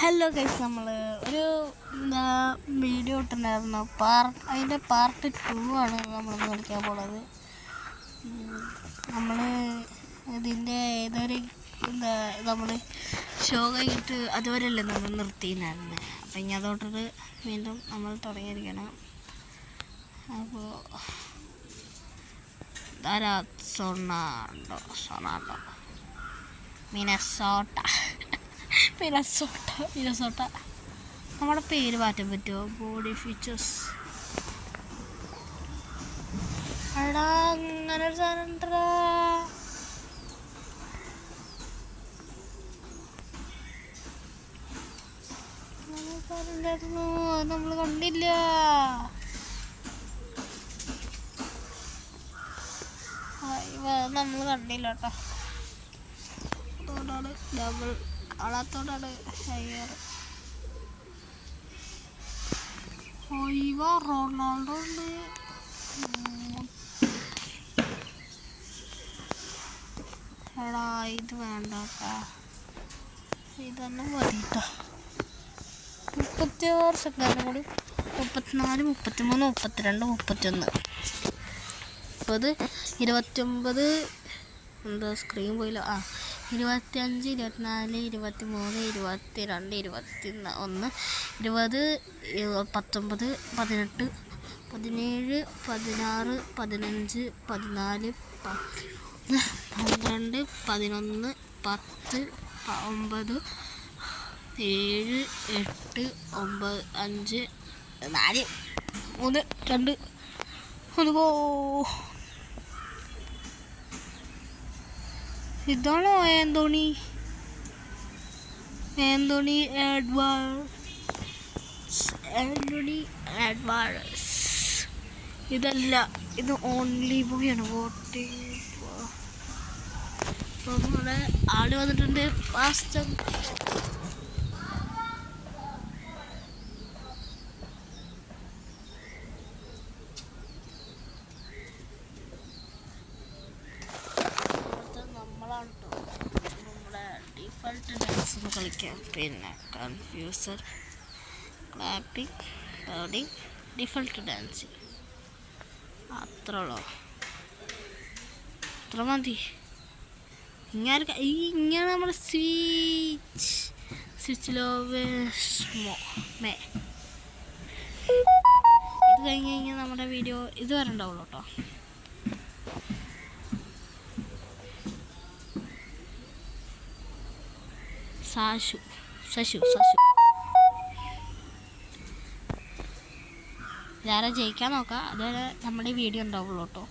Hello guys, നമ്മൾ ഒരു video ഇട്ടുണ്ടായിരുന്നു. അതിൻ്റെ പാർട്ട് 2 ആണ് നമ്മളിന്ന് കളിക്കാൻ പോണത്. നമ്മൾ ഇതിൻ്റെ ഏതൊരു നമ്മൾ ഷോ കഴിഞ്ഞിട്ട് അതുവരെയല്ലേ നമ്മൾ നിർത്തിയിട്ടുണ്ടായിരുന്നു. അപ്പം ഇനി അതോട്ടത് വീണ്ടും നമ്മൾ തുടങ്ങിയിരിക്കണം. അപ്പോൾ സൊണാണ്ടോ മിനസോട്ട നമ്മുടെ പേര് മാറ്റാൻ പറ്റുമോ? ബോഡി ഫീച്ചേഴ്സ് എടാ, അങ്ങനെ ഒരു സാധനം ഉണ്ടടാ. ഉണ്ടായിരുന്നു, അത് നമ്മൾ കണ്ടില്ല. നമ്മൾ കണ്ടില്ല കേട്ടോ. അതുകൊണ്ടാണ് നമ്മൾ കാണാത്തോണ്ടാണ് ഹയർ. റൊണാൾഡോ ഉണ്ട്. എടാ, ഇത് വേണ്ട കേട്ടാ, ഇതന്നെ മതി കേട്ടോ. 36 സെക്കൻഡ് കൂടി, 34, 33, 32, 31, 30, 29. എന്താ സ്ക്രീൻ പോയില്ല? 25, 24, 23, 22, 21, 20, 19, 18, 17, 16, 15, 14, 12, 11, 10, 9, 7, 8, 9, 5, 4, 3, 2, 1 ഗോ. ഇതാണോ ആന്റോണി എഡ്വാർഡ്സ്? ഇതല്ല, ഇത് ഓൺലി ബോയാണ്. വോട്ടിംഗ്. അപ്പോൾ നമ്മുടെ ആള് വന്നിട്ടുണ്ട്. ഫാസ്റ്റ് നമ്മുടെ ഡിഫോൾട്ട് ഡാൻസ് ഒന്ന് കളിക്കാം. പിന്നെ കൺഫ്യൂസർ, ക്ലാപ്പിംഗ്, ലോഡിങ്, ഡിഫോൾട്ട് ഡാൻസിങ്. അത്രയുള്ളൂ, അത്ര മതി. ഇങ്ങനെ നമ്മുടെ സ്വിച്ചിലോ മേ ഇത് കഴിഞ്ഞ് കഴിഞ്ഞാൽ നമ്മുടെ വീഡിയോ ഇതുവരെ ഉണ്ടാവുള്ളൂ കേട്ടോ. ശശു ഇതാരാ ജയിക്കാൻ നോക്കാം. അതുവരെ നമ്മുടെ വീഡിയോ ഉണ്ടാവുള്ളൂ കേട്ടോ.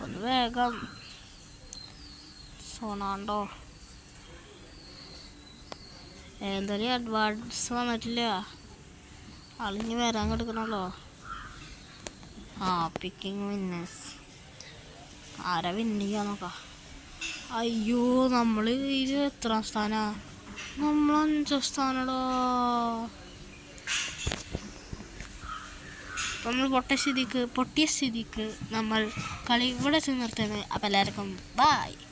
ഒന്ന് വേഗം. സൊണാണ്ടോ എന്തൊരു അഡ്വാൻസ് വന്നിട്ടില്ല. ആളിഞ്ഞ് വരാൻ കിടക്കണല്ലോ. Picking winners. ആരാ വിന്ന് ചെയ്യാൻ നോക്കാം. അയ്യോ, നമ്മൾ ഇത് എത്രാം സ്ഥാനാ? നമ്മൾ 5ാം സ്ഥാനടോ. നമ്മൾ പൊട്ടിയ സ്ഥിതിക്ക് നമ്മൾ കളി ഇവിടെ ചെന്ന് നിർത്തുന്നത്. അപ്പം എല്ലാവർക്കും ബൈ.